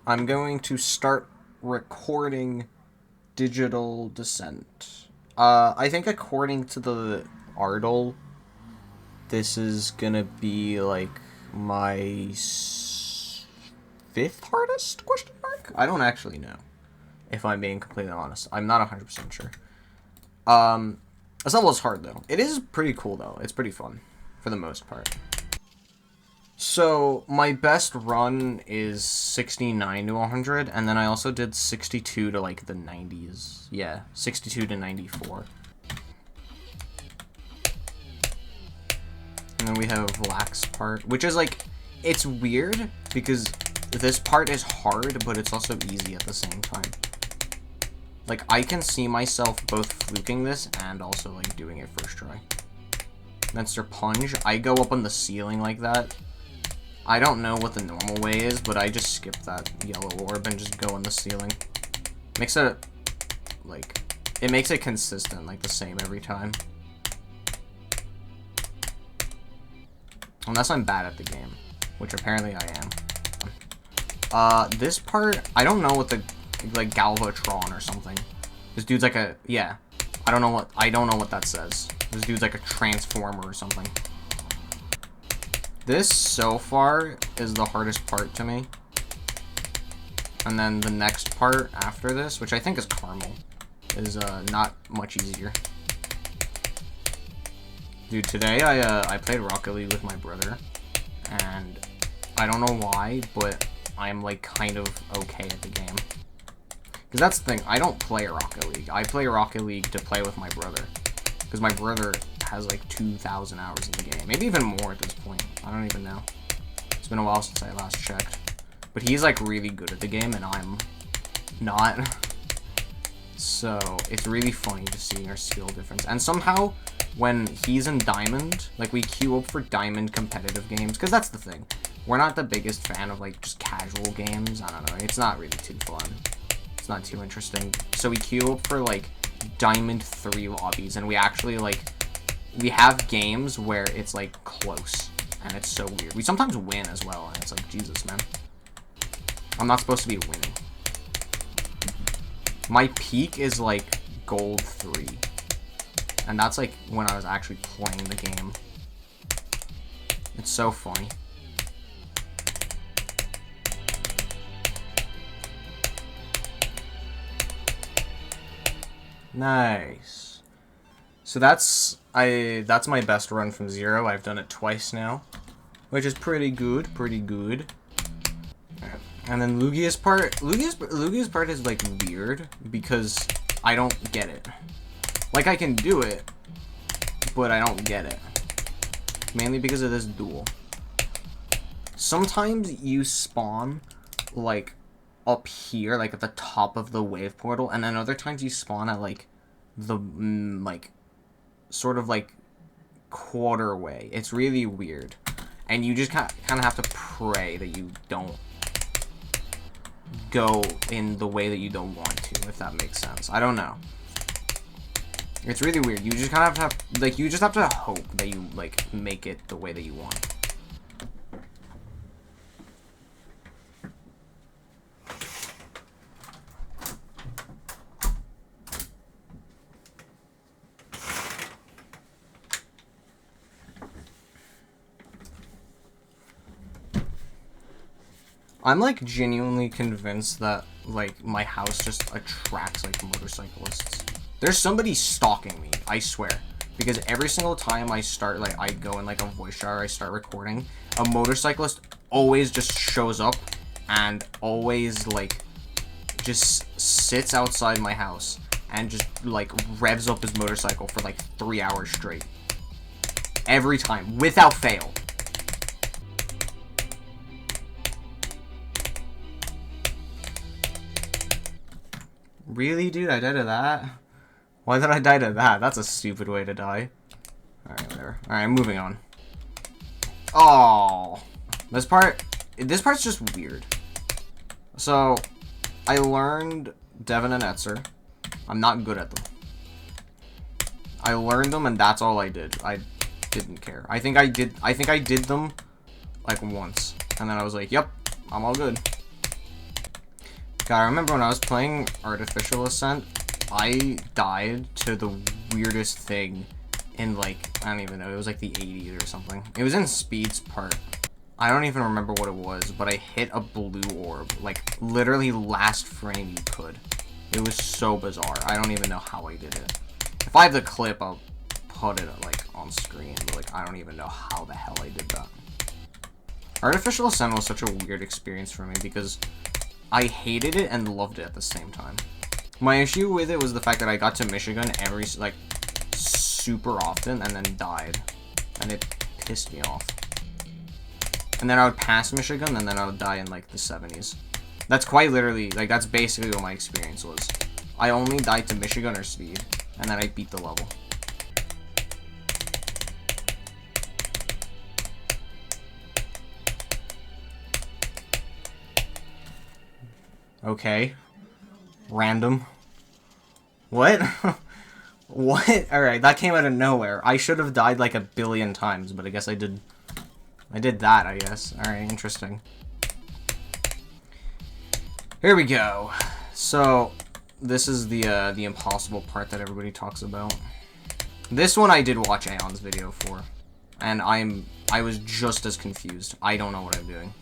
I'm going to start recording Digital Descent. I think according to the article, this is gonna be like my fifth hardest question mark? I don't actually know, if I'm being completely honest. I'm not 100% sure. This level is hard though. It is pretty cool though. It's pretty fun for the most part. So my best run is 69 to 100, and then I also did 62 to like the 90s. Yeah, 62 to 94. And then we have Lax part, which is like, it's weird because this part is hard, but it's also easy at the same time. Like, I can see myself both fluking this and also like doing it first try. Monster Punch, I go up on the ceiling like that. I don't know what the normal way is, but I just skip that yellow orb and just go on the ceiling. Makes it, like, it makes it consistent, like, the same every time. Unless I'm bad at the game, which apparently I am. This part, I don't know what the, like, Galvatron or something. This dude's like a, yeah. I don't know what that says. This dude's like a transformer or something. This, so far, is the hardest part to me. And then the next part after this, which I think is Caramel, is not much easier. Dude, today I played Rocket League with my brother, and I don't know why, but I'm like kind of okay at the game. Because that's the thing, I don't play Rocket League. I play Rocket League to play with my brother. Because my brother has like 2,000 hours in the game. Maybe even more at this point. I don't even know. It's been a while since I last checked. But he's like really good at the game and I'm not. So it's really funny to see our skill difference. And somehow when he's in Diamond, like we queue up for Diamond competitive games. Because that's the thing. We're not the biggest fan of like just casual games. I don't know. It's not really too fun. It's not too interesting. So we queue up for like Diamond 3 lobbies, and we actually like, we have games where it's like close, and it's so weird. We sometimes win as well, and it's like, Jesus, man. I'm not supposed to be winning. My peak is like gold 3, and that's like when I was actually playing the game. It's so funny. Nice. So that's my best run from 0. I've done it twice now, which is pretty good, pretty good. And then Lugia's part is like weird because I don't get it. Like I can do it, but I don't get it. Mainly because of this duel. Sometimes you spawn like up here, like at the top of the wave portal, and then other times you spawn at like the like sort of like quarter way. It's really weird, and you just kind of have to pray that you don't go in the way that you don't want to, if that makes sense. I don't know. It's really weird. You just kind of have to, like, you just have to hope that you like make it the way that you want. I'm like genuinely convinced that like my house just attracts like motorcyclists. There's somebody stalking me, I swear. Because every single time I start, like I go in like a voice jar, I start recording, a motorcyclist always just shows up and always like just sits outside my house and just like revs up his motorcycle for like 3 hours straight. Every time, without fail. Really, dude? I died to that? Why did I die to that? That's a stupid way to die. Alright, whatever. Alright, moving on. Oh, this part's just weird. So, I learned Devon and Etzer. I'm not good at them. I learned them and that's all I did. I didn't care. I think I did them like once. And then I was like, yep, I'm all good. God, I remember when I was playing Artificial Ascent, I died to the weirdest thing in, like, I don't even know, it was like the 80s or something. It was in Speed's part. I don't even remember what it was, but I hit a blue orb, like, literally last frame you could. It was so bizarre. I don't even know how I did it. If I have the clip, I'll put it, like, on screen, but, like, I don't even know how the hell I did that. Artificial Ascent was such a weird experience for me, because I hated it and loved it at the same time. My issue with it was the fact that I got to Michigan every, like, super often and then died. And it pissed me off. And then I would pass Michigan and then I would die in, like, the 70s. That's quite literally, like, that's basically what my experience was. I only died to Michigan or Speed, and then I beat the level. Okay. Random. What? What? Alright, that came out of nowhere. I should have died like a billion times, but I guess I did. I did that, I guess. Alright, interesting. Here we go. So, this is the impossible part that everybody talks about. This one I did watch Aeon's video for. And I was just as confused. I don't know what I'm doing.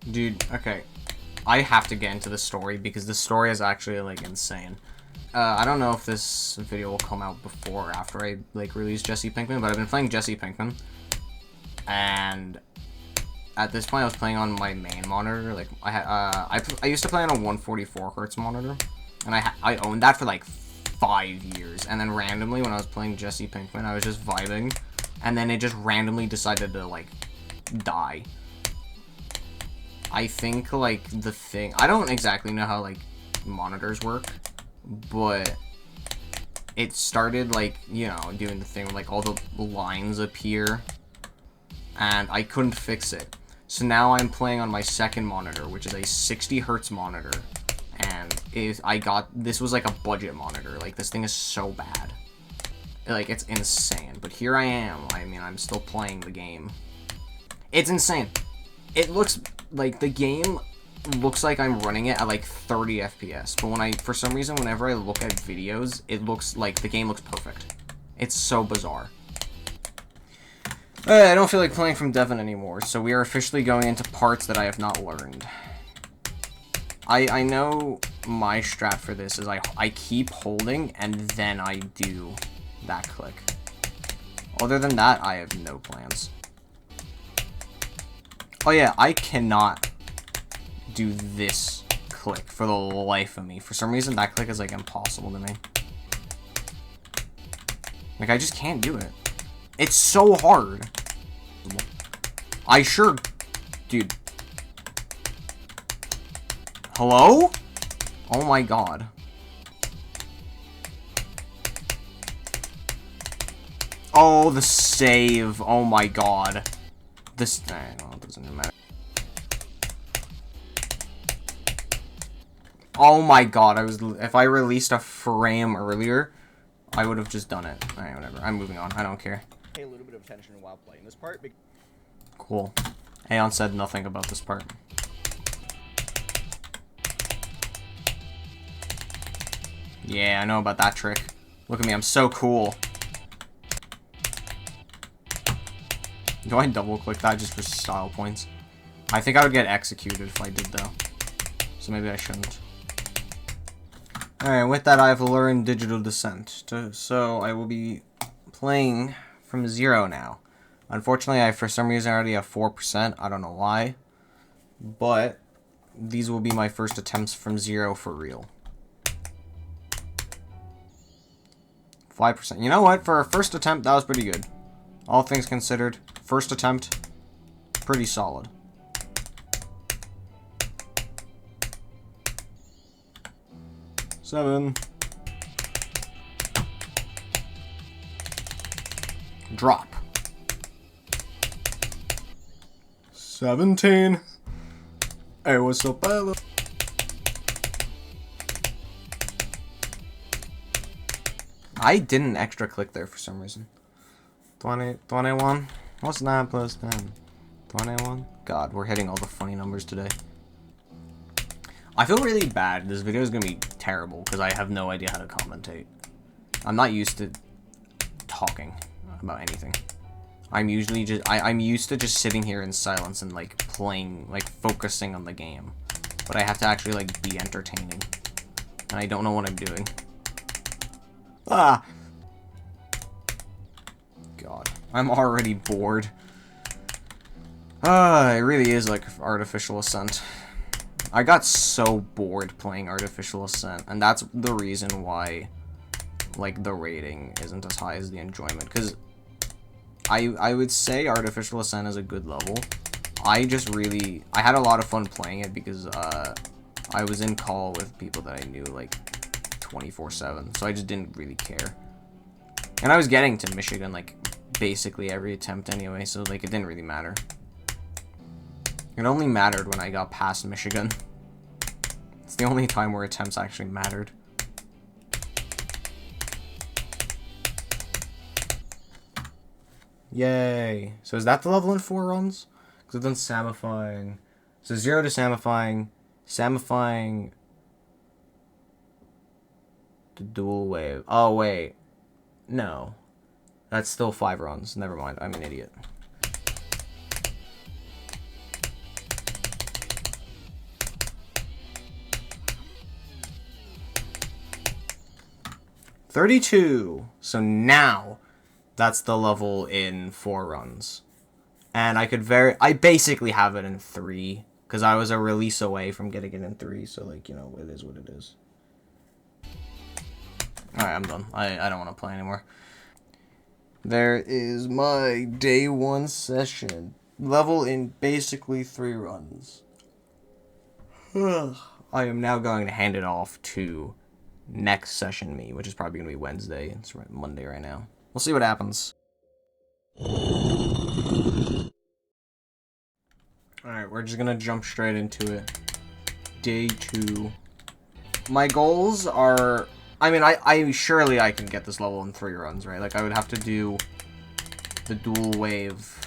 Dude, okay. I have to get into the story because the story is actually, like, insane. I don't know if this video will come out before or after I, like, release Jesse Pinkman, but I've been playing Jesse Pinkman. And at this point, I was playing on my main monitor. Like, I used to play on a 144 hertz monitor, and I owned that for, like, 5 years. And then randomly, when I was playing Jesse Pinkman, I was just vibing, and then it just randomly decided to, like, die. I think, like, the thing... I don't exactly know how, like, monitors work, but it started, like, you know, doing the thing where, like, all the lines appear, and I couldn't fix it. So now I'm playing on my second monitor, which is a 60 hertz monitor, and this was, like, a budget monitor. Like, this thing is so bad. Like, it's insane. But here I am. I mean, I'm still playing the game. It's insane. It looks... like, the game looks like I'm running it at, like, 30 FPS. But for some reason, whenever I look at videos, it looks like the game looks perfect. It's so bizarre. I don't feel like playing from Devon anymore, so we are officially going into parts that I have not learned. I know my strat for this is I keep holding, and then I do that click. Other than that, I have no plans. Oh yeah, I cannot do this click for the life of me. For some reason, that click is, like, impossible to me. Like, I just can't do it. It's so hard. Dude. Hello? Oh my god. Oh, the save. Oh my god. This... no, it doesn't matter. Oh my god, if I released a frame earlier, I would have just done it. Alright, whatever. I'm moving on. I don't care. Pay a little bit of attention while playing this part. Cool. Aeon said nothing about this part. Yeah, I know about that trick. Look at me, I'm so cool. Do I double click that just for style points? I think I would get executed if I did, though. So maybe I shouldn't. Alright, with that I've learned Digital Descent. So I will be playing from 0 now. Unfortunately, I for some reason already have 4%. I don't know why. But these will be my first attempts from 0 for real. 5%. You know what? For a first attempt, that was pretty good. All things considered, first attempt, pretty solid. Seven. Drop. 17. Hey, what's up, Bella? I didn't extra click there for some reason. 21. What's 9 plus 10? 21. God, we're hitting all the funny numbers today. I feel really bad. This video is gonna be terrible because I have no idea how to commentate. I'm not used to talking about anything. I'm usually just I'm used to just sitting here in silence and like playing, like focusing on the game. But I have to actually like be entertaining. And I don't know what I'm doing. Ah! God. I'm already bored. It really is like Artificial Ascent. I got so bored playing Artificial Ascent, and that's the reason why, like, the rating isn't as high as the enjoyment, because I would say Artificial Ascent is a good level. I had a lot of fun playing it because, I was in call with people that I knew, like, 24/7, so I just didn't really care. And I was getting to Michigan, like, basically every attempt anyway, so, like, it didn't really matter. It only mattered when I got past Michigan. It's the only time where attempts actually mattered. Yay! So is that the level in 4 runs? Because I've done Samifying. So 0 to Samifying, Samifying to Dual Wave. Oh, wait. No. That's still 5 runs. Never mind. I'm an idiot. $32. So now that's the level in 4 runs. And I basically have it in 3 because I was a release away from getting it in 3, so like, you know, it is what it is. All right, I'm done. I don't want to play anymore. There is my day 1 session. Level in basically 3 runs. I am now going to hand it off to next session me, which is probably going to be Wednesday. It's Monday right now. We'll see what happens. Alright, we're just going to jump straight into it. Day 2. My goals are... I mean, I surely I can get this level in 3 runs, right? Like, I would have to do the dual wave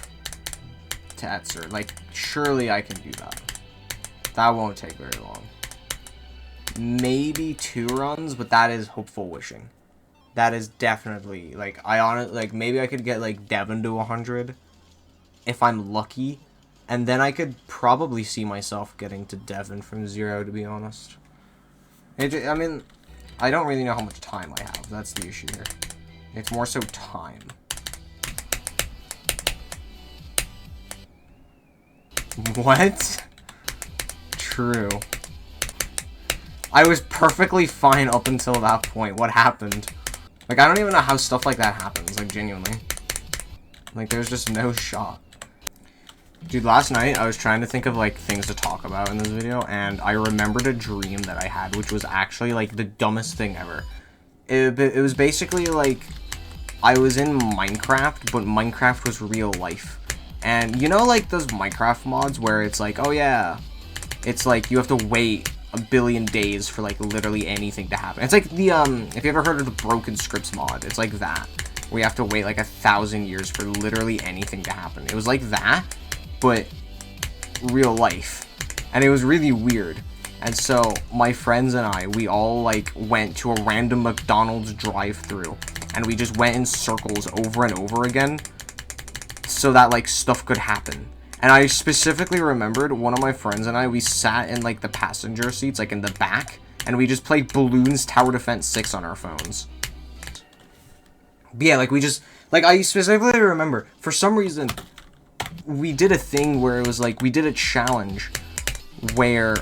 to Etzer. Like, surely I can do that. That won't take very long. Maybe 2 runs, but that is hopeful wishing. That is definitely, like, maybe I could get, like, Devon to 100 if I'm lucky, and then I could probably see myself getting to Devon from 0, to be honest. I mean, I don't really know how much time I have. That's the issue here. It's more so time. What? True. I was perfectly fine up until that point. What happened? Like, I don't even know how stuff like that happens, like, genuinely. Like, there's just no shot. Dude, last night, I was trying to think of, like, things to talk about in this video, and I remembered a dream that I had, which was actually, like, the dumbest thing ever. It was basically, like, I was in Minecraft, but Minecraft was real life. And, you know, like, those Minecraft mods where it's like, oh, yeah, it's like, you have to wait a billion days for, like, literally anything to happen. It's like the, if you ever heard of the Broken Scripts mod, it's like that. We have to wait, like, 1,000 years for literally anything to happen. It was like that, but real life. And it was really weird. And so, my friends and I, we all, like, went to a random McDonald's drive-thru, and we just went in circles over and over again, so that, like, stuff could happen. And I specifically remembered one of my friends and I, we sat in, like, the passenger seats, like, in the back, and we just played Balloons Tower Defense 6 on our phones. But yeah, like, we just, like, I specifically remember, for some reason, we did a thing where it was, like, we did a challenge where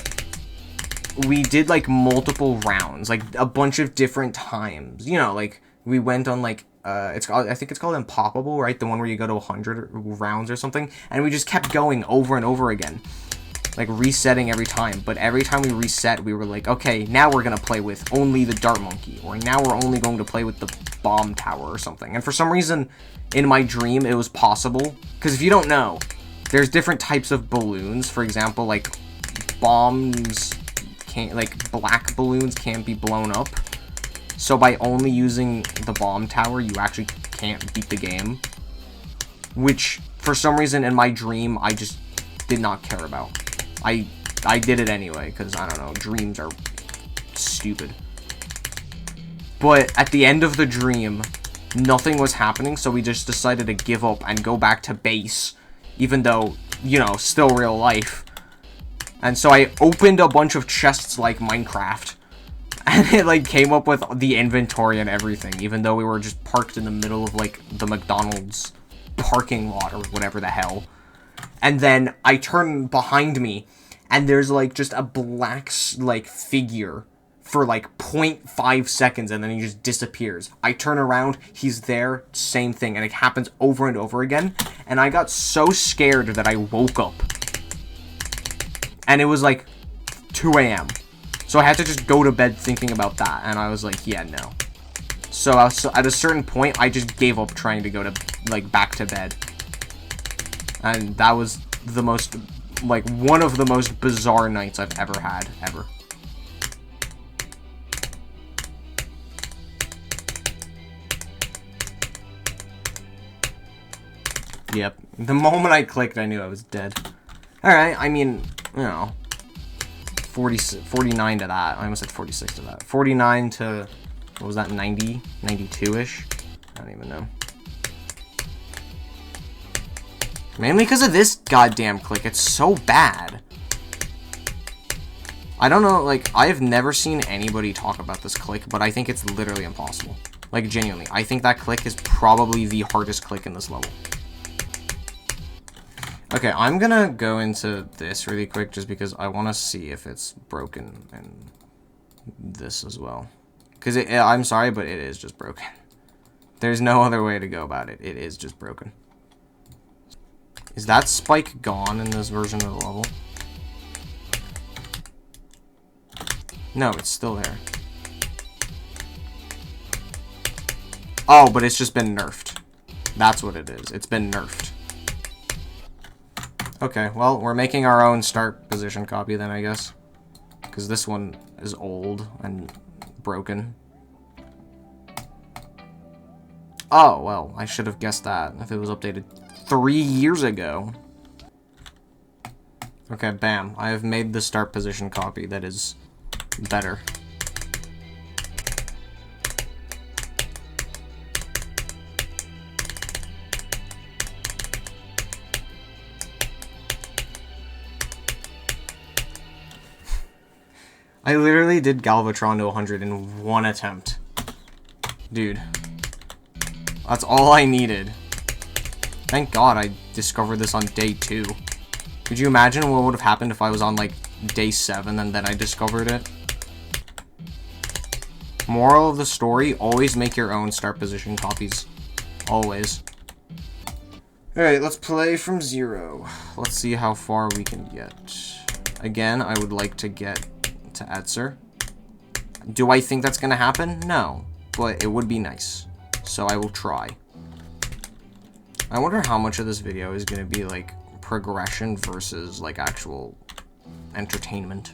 we did, like, multiple rounds, like, a bunch of different times. You know, like, we went on, like, I think it's called Impoppable, right? The one where you go to 100 rounds or something. And we just kept going over and over again. Like, resetting every time. But every time we reset, we were like, okay, now we're going to play with only the Dart Monkey. Or now we're only going to play with the Bomb Tower or something. And for some reason, in my dream, it was possible. Because if you don't know, there's different types of balloons. For example, like, bombs can't, like, black balloons can't be blown up. So by only using the bomb tower, you actually can't beat the game. Which, for some reason, in my dream, I just did not care about. I I did it anyway, because, I don't know, dreams are stupid. But at the end of the dream, nothing was happening, so we just decided to give up and go back to base, even though, you know, still real life. And so I opened a bunch of chests like Minecraft, and it, like, came up with the inventory and everything, even though we were just parked in the middle of, like, the McDonald's parking lot or whatever the hell. And then I turn behind me, and there's, like, just a black, like, figure for, like, 0.5 seconds, and then he just disappears. I turn around, he's there, same thing, and it happens over and over again. And I got so scared that I woke up. And it was, like, 2 a.m. So I had to just go to bed thinking about that, and I was like, yeah, no. So at a certain point, I just gave up trying to go to, like, back to bed. And that was the most, like, one of the most bizarre nights I've ever had, ever. Yep. The moment I clicked, I knew I was dead. Alright, I mean, you know, 49 to that. I almost said 46 to that. 49 to, what was that, 90? 92-ish? I don't even know. Mainly because of this goddamn click. It's so bad. I don't know, like, I've never seen anybody talk about this click, but I think it's literally impossible. Like, genuinely. I think that click is probably the hardest click in this level. Okay, I'm gonna go into this really quick just because I want to see if it's broken in this as well. Because I'm sorry, but it is just broken. There's no other way to go about it. It is just broken. Is that spike gone in this version of the level? No, it's still there. Oh, but it's just been nerfed. That's what it is. It's been nerfed. Okay, well, we're making our own start position copy then, I guess. Because this one is old and broken. Oh, well, I should have guessed that if it was updated 3 years ago. Okay, bam. I have made the start position copy that is better. I literally did Galvatron to 100 in 1 attempt. Dude. That's all I needed. Thank God I discovered this on day 2. Could you imagine what would have happened if I was on, like, day 7 and then I discovered it? Moral of the story, always make your own start position copies. Always. Alright, let's play from 0. Let's see how far we can get. Again, I would like to get to Etzer. Do I think that's gonna happen? No. But it would be nice. So I will try. I wonder how much of this video is gonna be, like, progression versus, like, actual entertainment.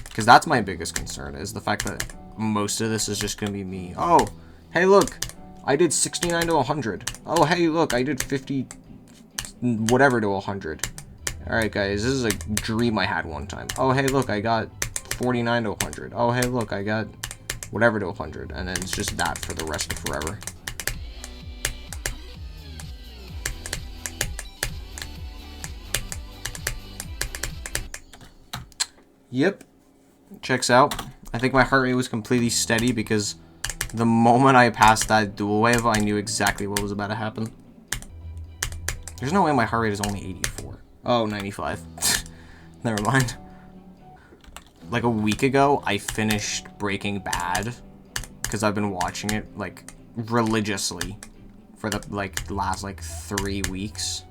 Because that's my biggest concern, is the fact that most of this is just gonna be me. Oh, hey, look! I did 69 to 100. Oh, hey, look, I did 50 whatever to 100. Alright, guys, this is a dream I had one time. Oh, hey, look, I got 49 to 100. Oh, hey, look, I got whatever to 100. And then it's just that for the rest of forever. Yep. Checks out. I think my heart rate was completely steady because the moment I passed that dual wave, I knew exactly what was about to happen. There's no way my heart rate is only 84. Oh, 95. Never mind. Like a week ago, I finished Breaking Bad because I've been watching it, like, religiously for the, like, last, like, 3 weeks.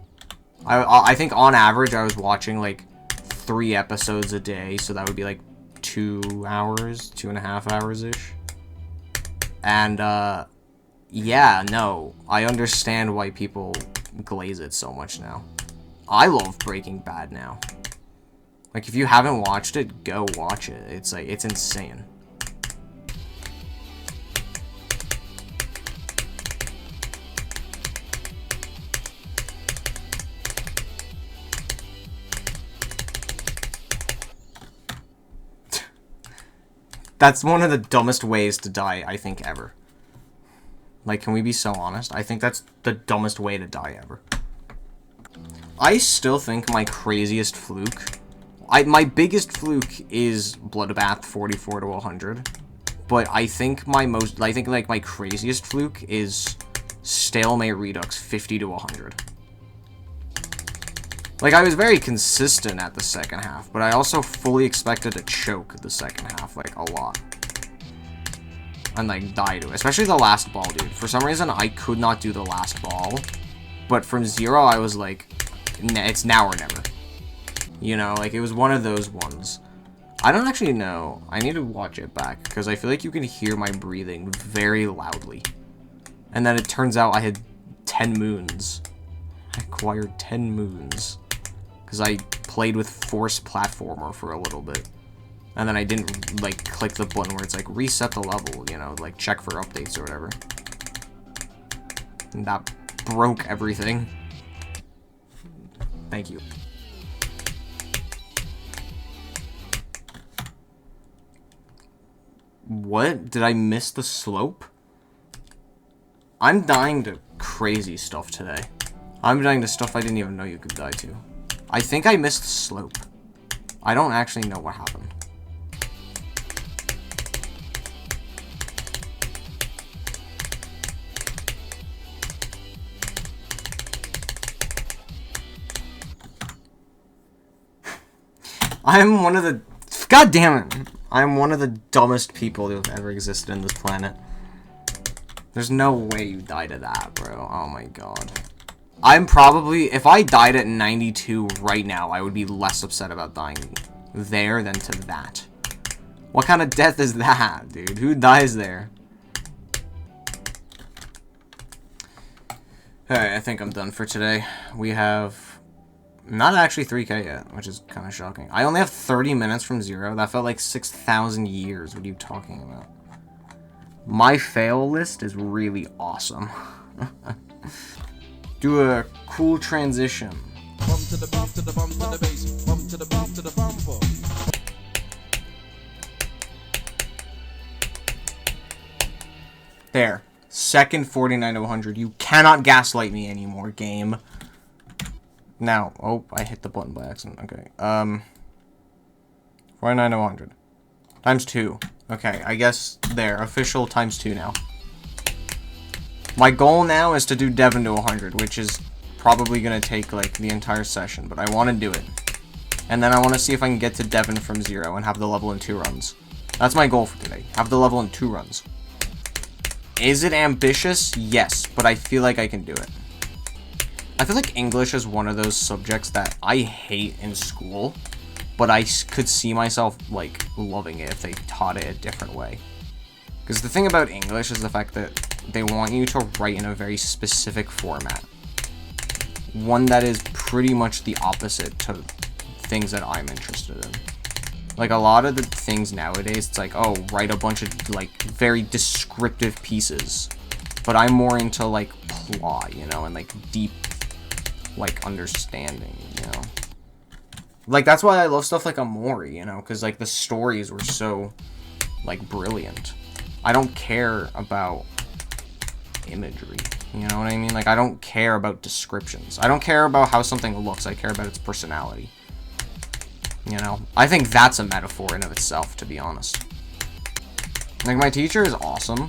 I think on average I was watching, like, 3 episodes a day, so that would be, like, 2 hours, 2.5 hours-ish. And, yeah, no, I understand why people glaze it so much now. I love Breaking Bad now. Like, if you haven't watched it, go watch it. It's, like, it's insane. That's one of the dumbest ways to die, I think, ever. Like, can we be so honest? I think that's the dumbest way to die ever. I still think my craziest fluke... my biggest fluke is Bloodbath 44 to 100. But I think like, my craziest fluke is Stalemate Redux 50 to 100. Like, I was very consistent at the second half, but I also fully expected to choke the second half, like, a lot. And, like, die to it. Especially the last ball, dude. For some reason, I could not do the last ball. But from 0, I was like, it's now or never. You know, like, it was one of those ones. I don't actually know. I need to watch it back, because I feel like you can hear my breathing very loudly. And then it turns out I had 10 moons. I acquired 10 moons. Because I played with Force Platformer for a little bit. And then I didn't, like, click the button where it's like, reset the level, you know, like, check for updates or whatever. And that broke everything. Thank you. What? Did I miss the slope? I'm dying to crazy stuff today. I'm dying to stuff I didn't even know you could die to. I think I missed the slope. I don't actually know what happened. I'm one of the... God damn it! I'm one of the dumbest people who have ever existed in this planet. There's no way you die to that, bro. Oh my god. I'm probably... If I died at 92 right now, I would be less upset about dying there than to that. What kind of death is that, dude? Who dies there? Alright, I think I'm done for today. We have... Not actually 3K yet, which is kind of shocking. I only have 30 minutes from 0. That felt like 6,000 years. What are you talking about? My fail list is really awesome. Do a cool transition. Bump to the bump to the bump to the bass. Bump to the bump to the bumper. There. Second 49 to 100. You cannot gaslight me anymore, game. Now, oh, I hit the button by accident. Okay. 49 to 100. Times 2. Okay, I guess there. Official times 2 now. My goal now is to do Devon to 100, which is probably going to take, like, the entire session, but I want to do it. And then I want to see if I can get to Devon from 0 and have the level in 2 runs. That's my goal for today. Have the level in 2 runs. Is it ambitious? Yes, but I feel like I can do it. I feel like English is one of those subjects that I hate in school, but I could see myself, like, loving it if they taught it a different way. Because the thing about English is the fact that they want you to write in a very specific format. One that is pretty much the opposite to things that I'm interested in. Like, a lot of the things nowadays, it's like, oh, write a bunch of, like, very descriptive pieces. But I'm more into, like, plot, you know, and, like, deep, like, understanding, you know. Like, that's why I love stuff like Amori, you know, because, like, the stories were so, like, brilliant. I don't care about imagery, you know what I mean? Like, I don't care about descriptions. I don't care about how something looks. I care about its personality. You know? I think that's a metaphor in of itself, to be honest. Like, my teacher is awesome,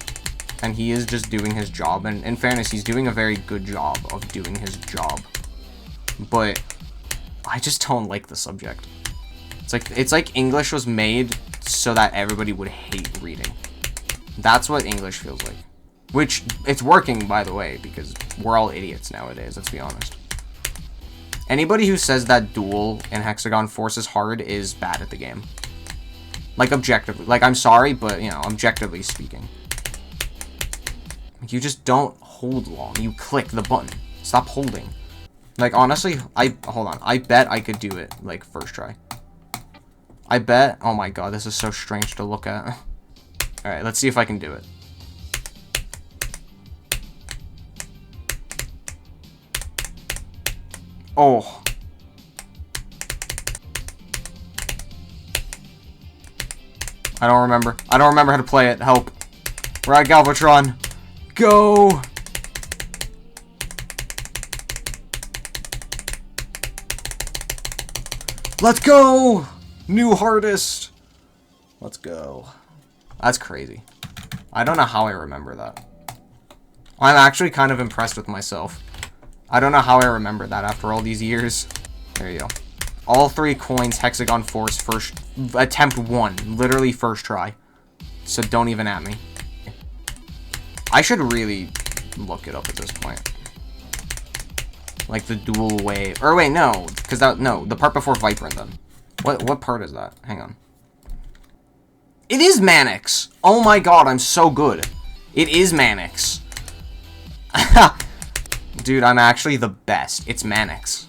and he is just doing his job, and in fairness, he's doing a very good job of doing his job. But I just don't like the subject. It's like English was made so that everybody would hate reading. That's what English feels like. Which, it's working, by the way, because we're all idiots nowadays, let's be honest. Anybody who says that duel in Hexagon Force is hard is bad at the game. Like, objectively. Like, I'm sorry, but, you know, objectively speaking. Like, you just don't hold long. You click the button. Stop holding. Like, honestly, hold on. I bet I could do it, like, first try. I bet... Oh my god, this is so strange to look at. Alright, let's see if I can do it. Oh. I don't remember. I don't remember how to play it. Help. We're at Galvatron. Go! Let's go! New hardest. Let's go. That's crazy. I don't know how I remember that. I'm actually kind of impressed with myself. I don't know how I remember that after all these years. There you go. All 3 coins, Hexagon Force, first attempt 1. Literally first try. So don't even at me. I should really look it up at this point. Like the dual wave. Or wait, no. Because that, no. The part before Vibrant then. What part is that? Hang on. It is Manix! Oh my god, I'm so good. It is Manix. Dude, I'm actually the best. It's Manix.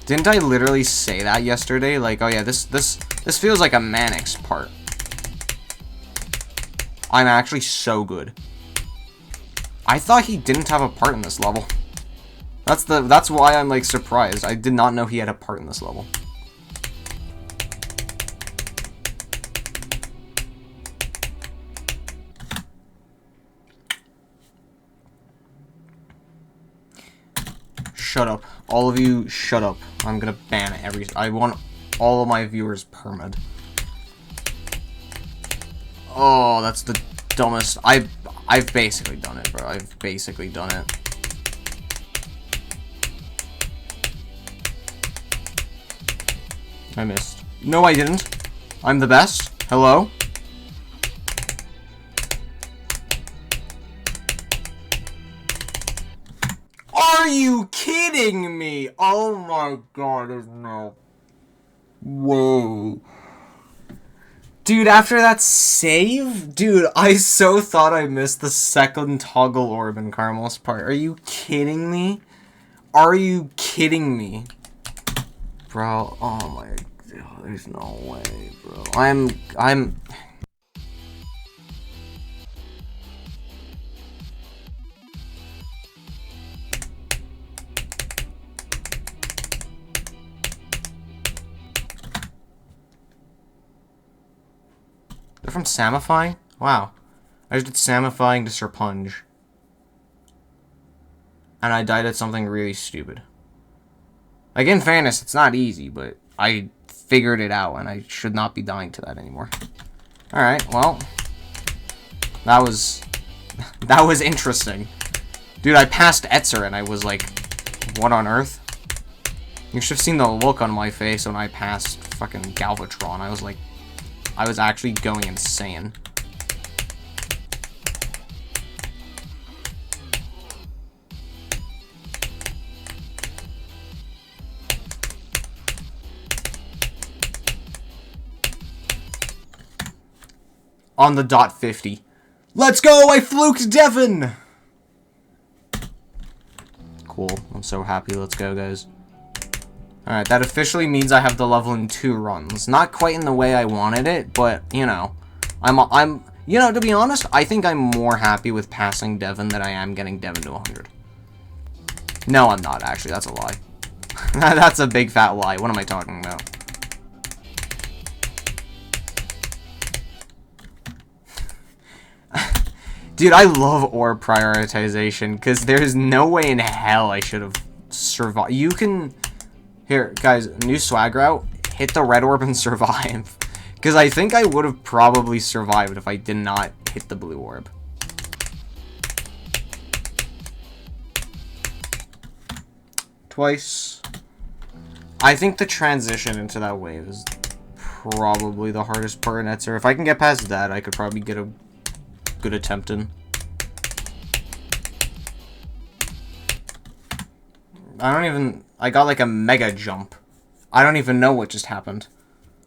Didn't I literally say that yesterday? Like, oh yeah, this feels like a Manix part. I'm actually so good. I thought he didn't have a part in this level. That's why I'm like surprised. I did not know he had a part in this level. Shut up. All of you, shut up. I'm gonna ban every... I want all of my viewers permed. Oh, that's the dumbest... I've basically done it, bro. I've basically done it. I missed. No, I didn't. I'm the best. Hello? Are you kidding me? Oh my god, there's no... Whoa. Dude, after that save? Dude, I so thought I missed the second toggle orb in Carmel's part. Are you kidding me? Are you kidding me? Bro, oh my god, there's no way, bro. I'm... They're from Samifying? Wow. I just did Samifying to Serpunge. And I died at something really stupid. Like, in fairness, it's not easy, but I figured it out, and I should not be dying to that anymore. Alright, well. That was interesting. Dude, I passed Etzer, and I was like, what on earth? You should have seen the look on my face when I passed fucking Galvatron. I was like, I was actually going insane. On the dot 50. Let's go! I fluked Devin! Cool. I'm so happy. Let's go, guys. Alright, that officially means I have the level in 2 runs. Not quite in the way I wanted it, but, you know. You know, to be honest, I think I'm more happy with passing Devin than I am getting Devin to 100. No, I'm not, actually. That's a lie. That's a big fat lie. What am I talking about? Dude, I love orb prioritization, because there's no way in hell I should have survived. You can... Here, guys, new swag route. Hit the red orb and survive. Because I think I would have probably survived if I did not hit the blue orb. Twice. I think the transition into that wave is probably the hardest part in Etzer. If I can get past that, I could probably get a good attempt in. I got like a mega jump. I don't even know what just happened.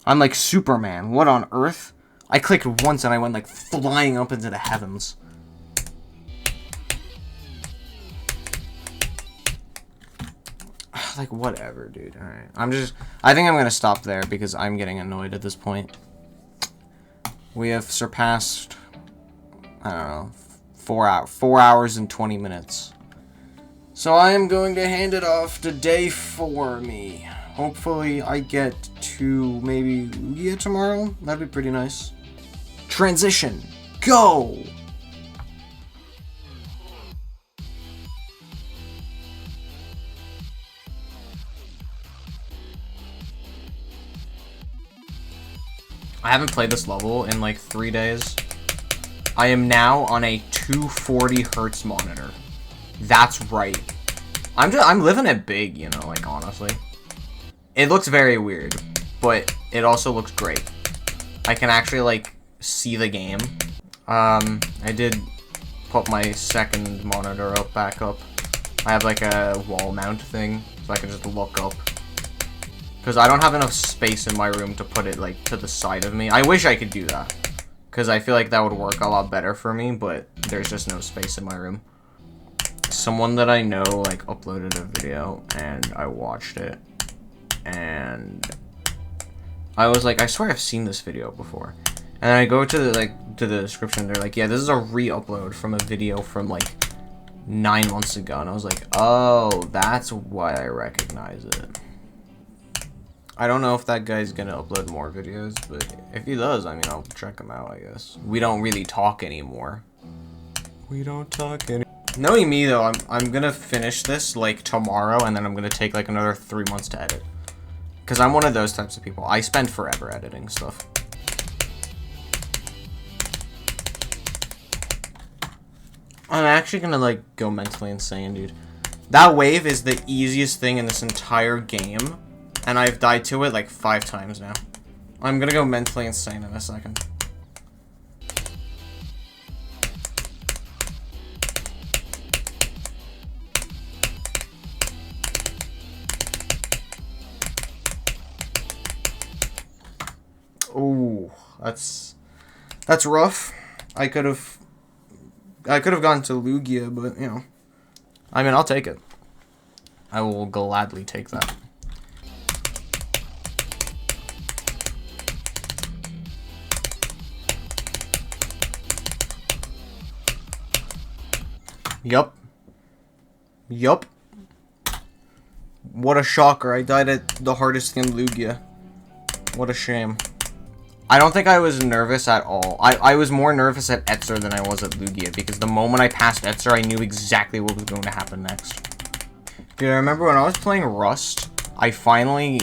I'm like Superman. What on earth? I clicked once and I went like flying up into the heavens. Like, whatever, dude. Alright. I think I'm gonna stop there because I'm getting annoyed at this point. We have surpassed, I don't know, 4 hours and 20 minutes. So I am going to hand it off to day 4 me. Hopefully I get to maybe Lugia tomorrow. That'd be pretty nice. transition, go! I haven't played this level in like 3 days. I am now on a 240 hertz monitor. That's right. I'm living it big, you know, like honestly. It looks very weird, but it also looks great. I can actually like see the game. I did put my second monitor back up. I have like a wall mount thing, so I can just look up. Because I don't have enough space in my room to put it like to the side of me. I wish I could do that. Because I feel like that would work a lot better for me, but there's just no space in my room. Someone that I know like uploaded a video and I watched it. And I was like, I swear I've seen this video before. And then I go to the description, they're like, yeah, this is a re-upload from a video from like 9 months ago. And I was like, oh, that's why I recognize it. I don't know if that guy's gonna upload more videos, but if he does, I mean, I'll check him out, I guess. We don't really talk anymore. We don't talk anymore. Knowing me, though, I'm gonna finish this, like, tomorrow, and then I'm gonna take, like, another 3 months to edit. Because I'm one of those types of people. I spend forever editing stuff. I'm actually gonna, like, go mentally insane, dude. That wave is the easiest thing in this entire game. And I've died to it like 5 times now. I'm gonna go mentally insane in a second. Ooh, that's rough. I could have gone to Lugia, but you know. I mean, I'll take it. I will gladly take that. Yup. Yup. What a shocker. I died at the hardest thing in Lugia. What a shame. I don't think I was nervous at all. I was more nervous at Etzer than I was at Lugia, because the moment I passed Etzer, I knew exactly what was going to happen next. Dude, I remember when I was playing Rust, I finally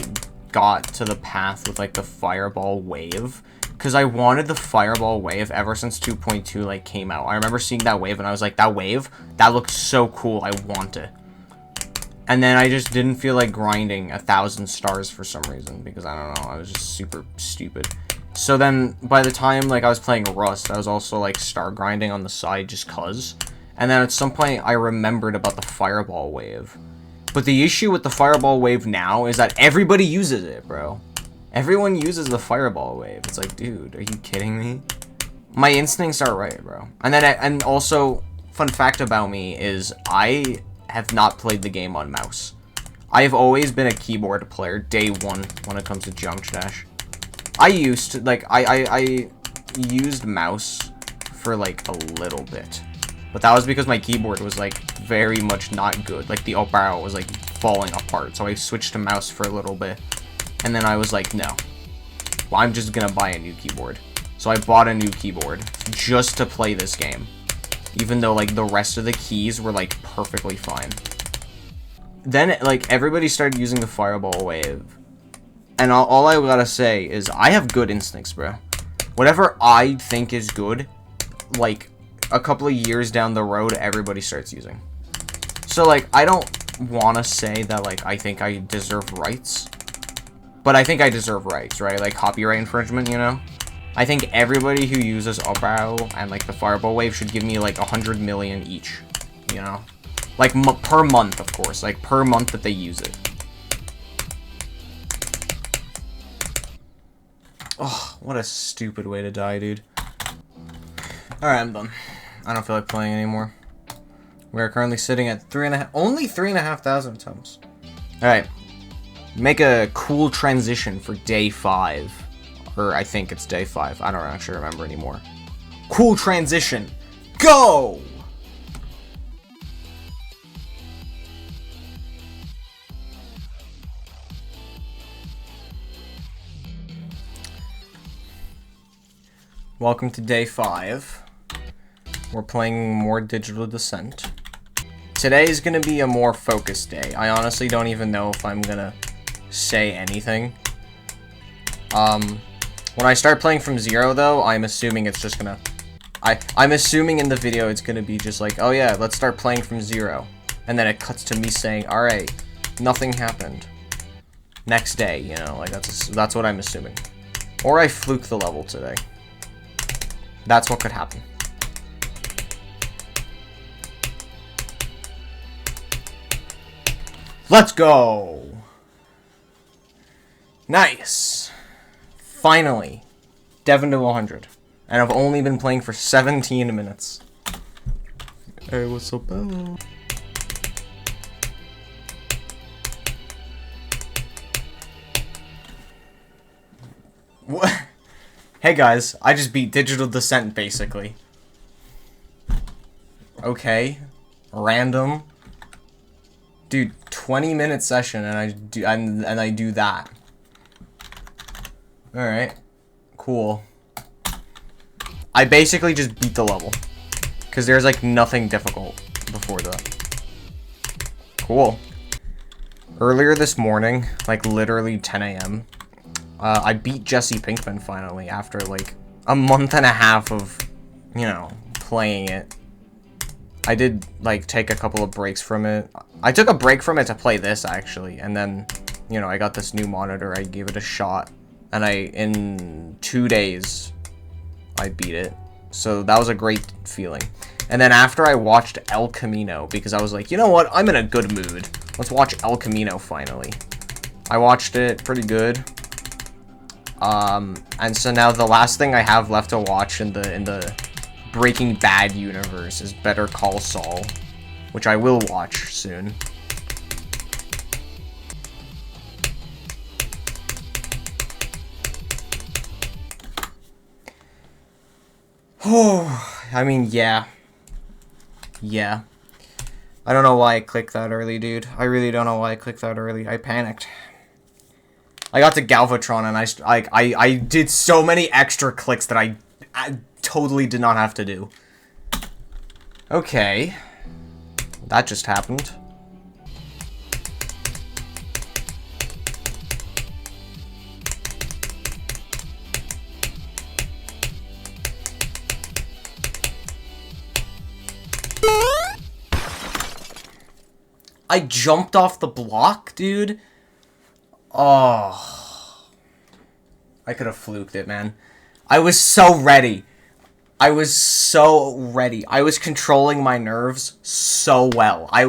got to the path with, like, the Fireball Wave. Because I wanted the Fireball Wave ever since 2.2 like came out. I remember seeing that wave and I was like, that wave? That looks so cool, I want it. And then I just didn't feel like grinding 1,000 stars for some reason. Because I don't know, I was just super stupid. So then, by the time like I was playing Rust, I was also like star grinding on the side just cuz. And then at some point I remembered about the Fireball Wave. But the issue with the Fireball Wave now is that everybody uses it, bro. Everyone uses the Fireball Wave. It's like, dude, are you kidding me? My instincts are right, bro. And then, and also, fun fact about me is I have not played the game on mouse. I have always been a keyboard player, day one, when it comes to Jump Dash. I used to, like, I used mouse for, like, a little bit. But that was because my keyboard was, like, very much not good. Like, the up arrow was, like, falling apart. So I switched to mouse for a little bit. And then I was like, no. Well, I'm just gonna buy a new keyboard. So I bought a new keyboard just to play this game. Even though, like, the rest of the keys were, like, perfectly fine. Then, like, everybody started using the Fireball Wave. And all I gotta say is, I have good instincts, bro. Whatever I think is good, like, a couple of years down the road, everybody starts using. So, like, I don't want to say that, like, I think I deserve rights. But I think I deserve rights, right? Like, copyright infringement, you know? I think everybody who uses up arrow and, like, the Fireball Wave should give me, like, 100 million each, you know? Like, per month, of course. Like, per month that they use it. Oh, what a stupid way to die, dude. Alright, I'm done. I don't feel like playing anymore. We are currently sitting at only 3,500 atoms. Alright. Make a cool transition for day 5. Or I think it's day 5. I don't actually remember anymore. Cool transition. Go! Welcome to day 5. We're playing more Digital Descent. Today is gonna be a more focused day. I honestly don't even know if I'm gonna say anything. When I start playing from 0 though, I'm assuming it's just gonna... I'm assuming in the video it's gonna be just like, oh yeah, let's start playing from 0. And then it cuts to me saying, alright, nothing happened. Next day, you know, like that's what I'm assuming. Or I fluke the level today. That's what could happen. Let's go! Nice! Finally, Devin to 100. And I've only been playing for 17 minutes. Hey, what's up, Bella? What? Hey guys, I just beat Digital Descent basically. Okay, random. Dude, 20-minute session and I do that. All right, cool. I basically just beat the level because there's like nothing difficult before that. Cool. Earlier this morning, like literally 10 a.m. I beat Jesse Pinkman finally after like a month and a half of, you know, playing it. I did like take a couple of breaks from it. I took a break from it to play this actually, and then, you know, I got this new monitor. I gave it a shot, and in 2 days, I beat it. So that was a great feeling. And then after I watched El Camino, because I was like, you know what, I'm in a good mood. Let's watch El Camino finally. I watched it, pretty good. And so now the last thing I have left to watch in the Breaking Bad universe is Better Call Saul, which I will watch soon. Oh, I mean, yeah. Yeah. I don't know why I clicked that early, dude. I really don't know why I clicked that early. I panicked. I got to Galvatron and I did so many extra clicks that I totally did not have to do. Okay. That just happened. I jumped off the block, dude. Oh. I could have fluked it, man. I was so ready. I was so ready. I was controlling my nerves so well. I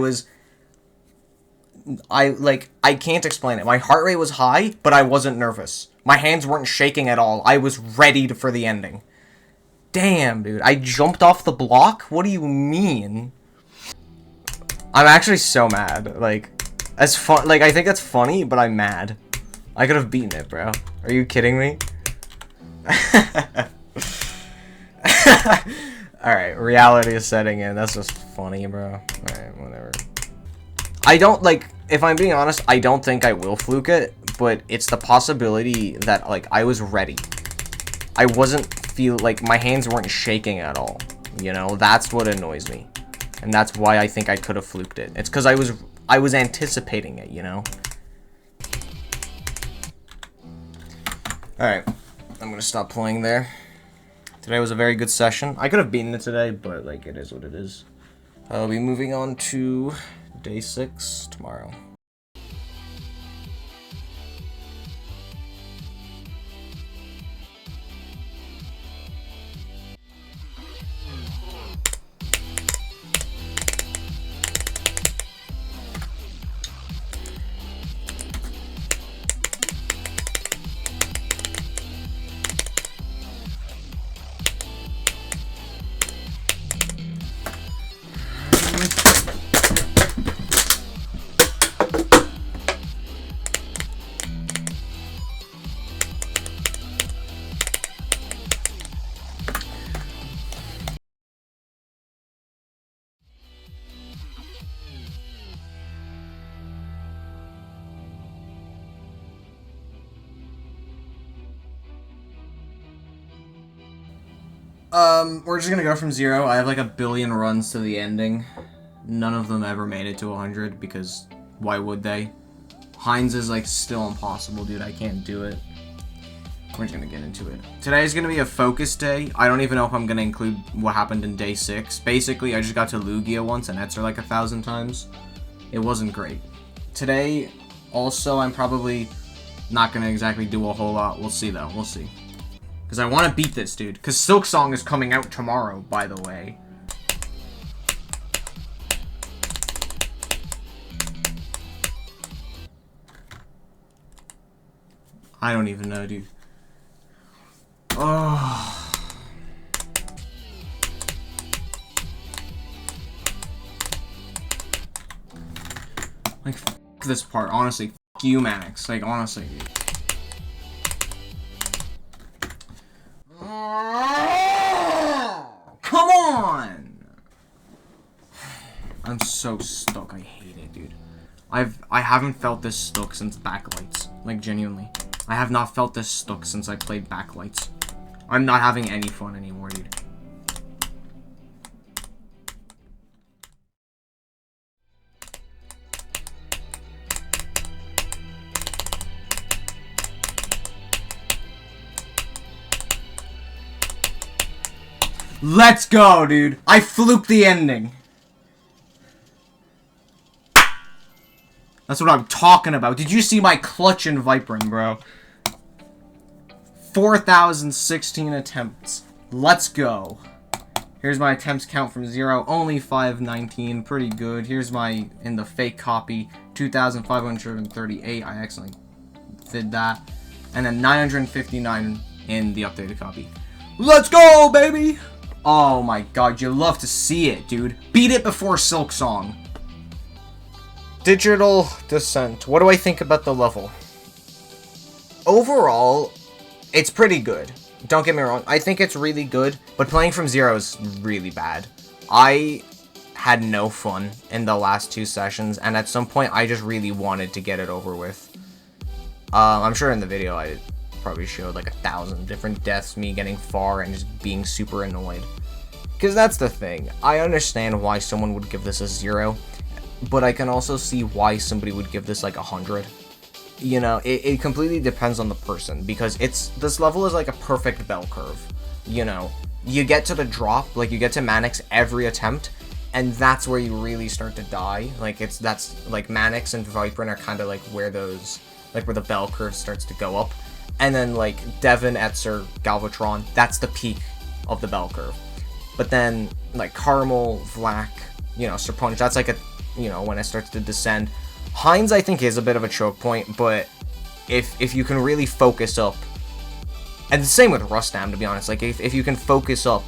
can't explain it. My heart rate was high, but I wasn't nervous. My hands weren't shaking at all. I was ready for the ending. Damn, dude. I jumped off the block? What do you mean? I'm actually so mad. Like, as fun. Like, I think that's funny, but I'm mad. I could have beaten it, bro. Are you kidding me? Alright, reality is setting in. That's just funny, bro. Alright, whatever. I don't, like, if I'm being honest, I don't think I will fluke it, but it's the possibility that, like, I was ready. I wasn't like, my hands weren't shaking at all. You know, that's what annoys me. And that's why I think I could have fluked it. It's because I was anticipating it, you know? Alright, I'm gonna stop playing there. Today was a very good session. I could have beaten it today, but, like, it is what it is. I'll be moving on to day 6 tomorrow. We're just gonna go from 0. I have like a billion runs to the ending. None of them ever made it to 100 because why would they? Heinz is like still impossible, dude. I can't do it. We're just gonna get into it. Today's gonna be a focus day. I don't even know if I'm gonna include what happened in day 6. Basically, I just got to Lugia once and Etzer like 1,000 times. It wasn't great. Today, also, I'm probably not gonna exactly do a whole lot. We'll see though. We'll see. Because I want to beat this, dude. Because Silk Song is coming out tomorrow, by the way. I don't even know, dude. Oh. Like, f this part, honestly. F you, Manix. Like, honestly, dude. Come on! I'm so stuck. I hate it, dude. I haven't felt this stuck since Backlights. Like, genuinely. I have not felt this stuck since I played Backlights. I'm not having any fun anymore, dude. Let's go, dude. I fluked the ending. That's what I'm talking about. Did you see my clutch and Viperin, bro? 4,016 attempts. Let's go. Here's my attempts count from 0. Only 519. Pretty good. Here's my, in the fake copy, 2,538. I accidentally did that. And then 959 in the updated copy. Let's go, baby! Oh my god, you love to see it, dude. Beat it before Silk Song. Digital Descent. What do I think about the level? Overall, it's pretty good. Don't get me wrong. I think it's really good, but playing from 0 is really bad. I had no fun in the last 2 sessions, and at some point, I just really wanted to get it over with. I'm sure in the video, I probably showed like 1,000 different deaths, me getting far and just being super annoyed. Because that's the thing. I understand why someone would give this a 0, but I can also see why somebody would give this like 100. You know, it completely depends on the person, because this level is like a perfect bell curve. You know, you get to the drop, like you get to Manix every attempt, and that's where you really start to die. Like that's like Manix and Viperin are kind of like where those, like where the bell curve starts to go up. And then, like, Devin, Etzer, Galvatron, that's the peak of the bell curve. But then, like, Caramel, Vlak, you know, Serponic, that's like a, you know, when it starts to descend. Heinz, I think, is a bit of a choke point, but if you can really focus up, and the same with Rustam, to be honest, like, if you can focus up,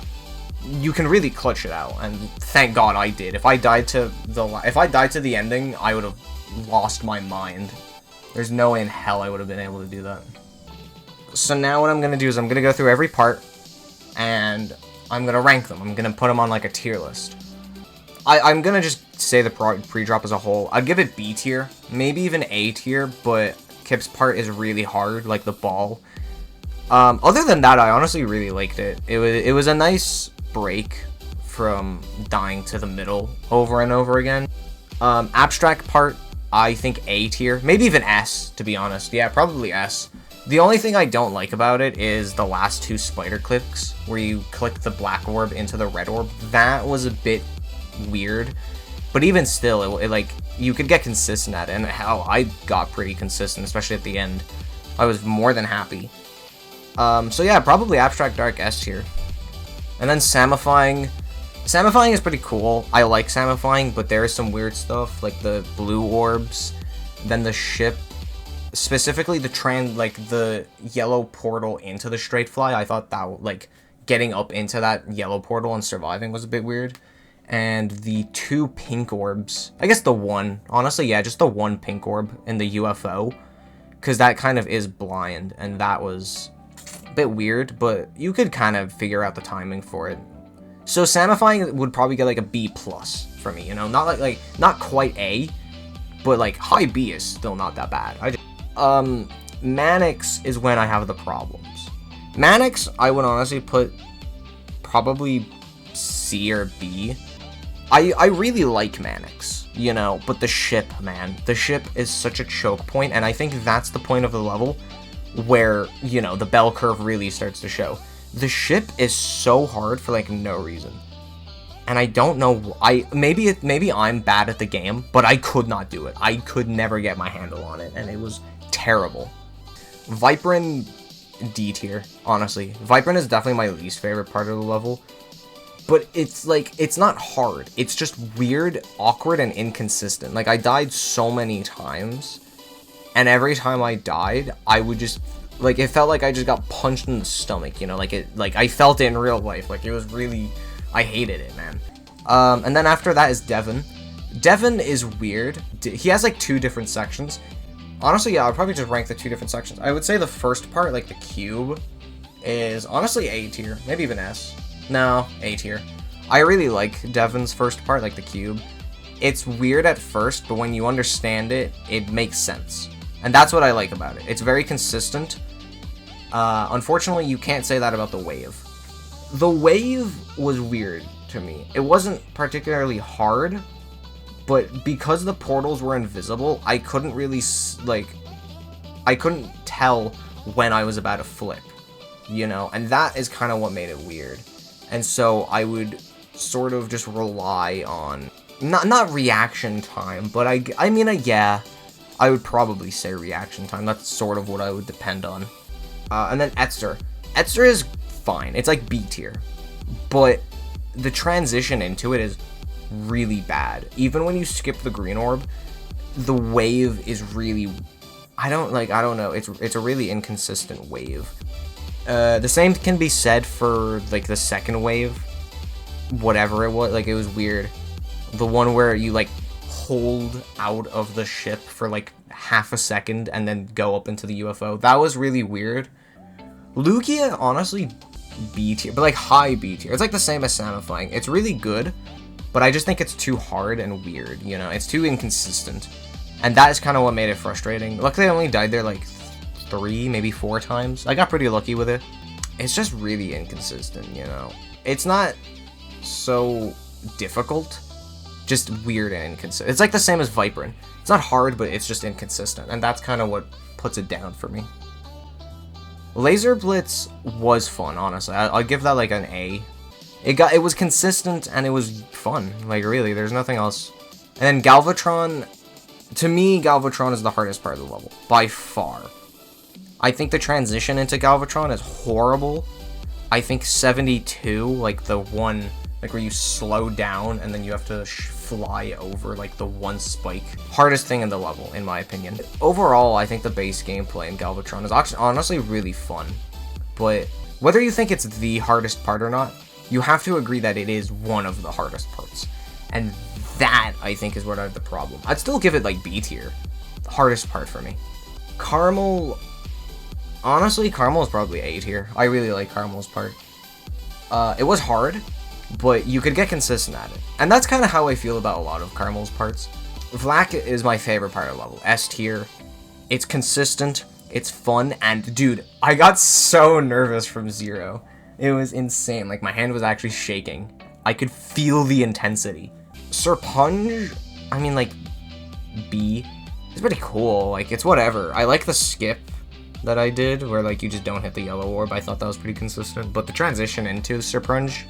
you can really clutch it out, and thank God I did. If I died to the ending, I would have lost my mind. There's no way in hell I would have been able to do that. So now what I'm going to do is I'm going to go through every part, and I'm going to rank them. I'm going to put them on like a tier list. I'm going to just say the pre-drop as a whole. I'd give it B tier, maybe even A tier, but Kip's part is really hard, like the ball. Other than that, I honestly really liked it. It was a nice break from dying to the middle over and over again. Abstract part, I think A tier, maybe even S, to be honest. Yeah, probably S. The only thing I don't like about it is the last 2 spider clicks, where you click the black orb into the red orb. That was a bit weird, but even still, it like, you could get consistent at it, and hell, I got pretty consistent, especially at the end. I was more than happy. So yeah, probably Abstract Dark S tier. And then Samifying. Samifying is pretty cool. I like Samifying, but there is some weird stuff, like the blue orbs, then the ship. Specifically the yellow portal into the straight fly. I thought that, like, getting up into that yellow portal and surviving was a bit weird. And the 2 pink orbs, I guess the one, honestly, yeah, just the 1 pink orb in the UFO, because that kind of is blind, and that was a bit weird, but you could kind of figure out the timing for it. So Samifying would probably get like a B+ for me, you know, not like not quite A, but like high B is still not that bad. Manix is when I have the problems. Manix, I would honestly put probably C or B. I really like Mannix, you know, but the ship, man. The ship is such a choke point, and I think that's the point of the level where, you know, the bell curve really starts to show. The ship is so hard for, like, no reason. And I don't know, maybe I'm bad at the game, but I could not do it. I could never get my handle on it, and it was terrible. Viperin, D tier, honestly. Viperin is definitely my least favorite part of the level. But it's, like, it's not hard. It's just weird, awkward, and inconsistent. Like, I died so many times, and every time I died, I would just, like, it felt like I just got punched in the stomach, you know? Like, I felt it in real life. Like, it was really, I hated it, man. And then after that is Devon. Devon is weird. He has, like, 2 different sections. Honestly, yeah, I'd probably just rank the 2 different sections. I would say the first part, like, the cube, is honestly A tier. Maybe even S. No, A tier. I really like Devon's first part, like the cube. It's weird at first, but when you understand it, it makes sense. And that's what I like about it. It's very consistent. Unfortunately, you can't say that about the wave. The wave was weird to me. It wasn't particularly hard, but because the portals were invisible, I couldn't really, like, I couldn't tell when I was about to flip, you know? And that is kind of what made it weird. And so I would sort of just rely on, not reaction time, but I mean, yeah, I would probably say reaction time. That's sort of what I would depend on. And then Etzer. Etzer is fine. It's like B tier. But the transition into it is really bad. Even when you skip the green orb, the wave is really, I don't know. It's a really inconsistent wave. The same can be said for, like, the second wave, whatever it was. Like, it was weird. The one where you, like, hold out of the ship for, like, half a second and then go up into the UFO. That was really weird. Lugia, honestly, B tier, but, like, high B tier. It's, like, the same as Samifying. It's really good, but I just think it's too hard and weird, you know? It's too inconsistent. And that is kind of what made it frustrating. Luckily, I only died there, like, 3, maybe 4 times. I got pretty lucky with it. It's just really inconsistent, you know? It's not so difficult, just weird and inconsistent. It's like the same as Viperin. It's not hard, but it's just inconsistent, and that's kind of what puts it down for me. Laser Blitz was fun, honestly. I'll give that, like, an A. It was consistent, and it was fun. Like, really, there's nothing else. And then Galvatron, to me, Galvatron is the hardest part of the level, by far. I think the transition into Galvatron is horrible. I think 72, like the one, like where you slow down and then you have to fly over like the one spike. Hardest thing in the level, in my opinion. Overall, I think the base gameplay in Galvatron is actually honestly really fun. But whether you think it's the hardest part or not, you have to agree that it is one of the hardest parts. And that, I think, is what I have the problem. I'd still give it like B tier. The hardest part for me. Caramel, honestly, Caramel is probably A tier. I really like Caramel's part. It was hard, but you could get consistent at it. And that's kind of how I feel about a lot of Caramel's parts. Vlak is my favorite part of the level. S tier. It's consistent, it's fun, and dude, I got so nervous from Zero. It was insane. Like, my hand was actually shaking. I could feel the intensity. Serpunge, I mean, like, B. It's pretty cool. Like, it's whatever. I like the skip that I did, where, like, you just don't hit the yellow orb. I thought that was pretty consistent. But the transition into Serpunge,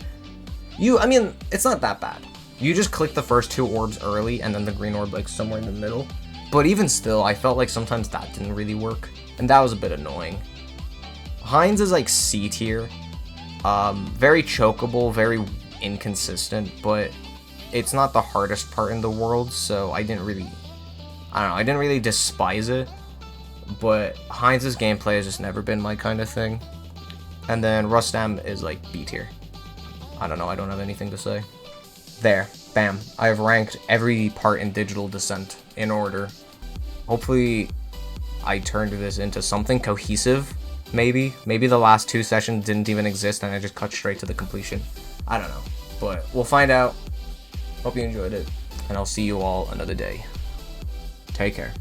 I mean, it's not that bad. You just click the first 2 orbs early, and then the green orb, like, somewhere in the middle. But even still, I felt like sometimes that didn't really work. And that was a bit annoying. Heinz is, like, C tier. Very chokeable, very inconsistent, but it's not the hardest part in the world, so I didn't really despise it, but Heinz's gameplay has just never been my kind of thing. And then Rustam is like B tier. I don't know, I don't have anything to say. There, bam. I've ranked every part in Digital Descent in order. Hopefully I turned this into something cohesive. Maybe the last 2 sessions didn't even exist and I just cut straight to the completion. I don't know, but we'll find out. Hope you enjoyed it, and I'll see you all another day. Take care.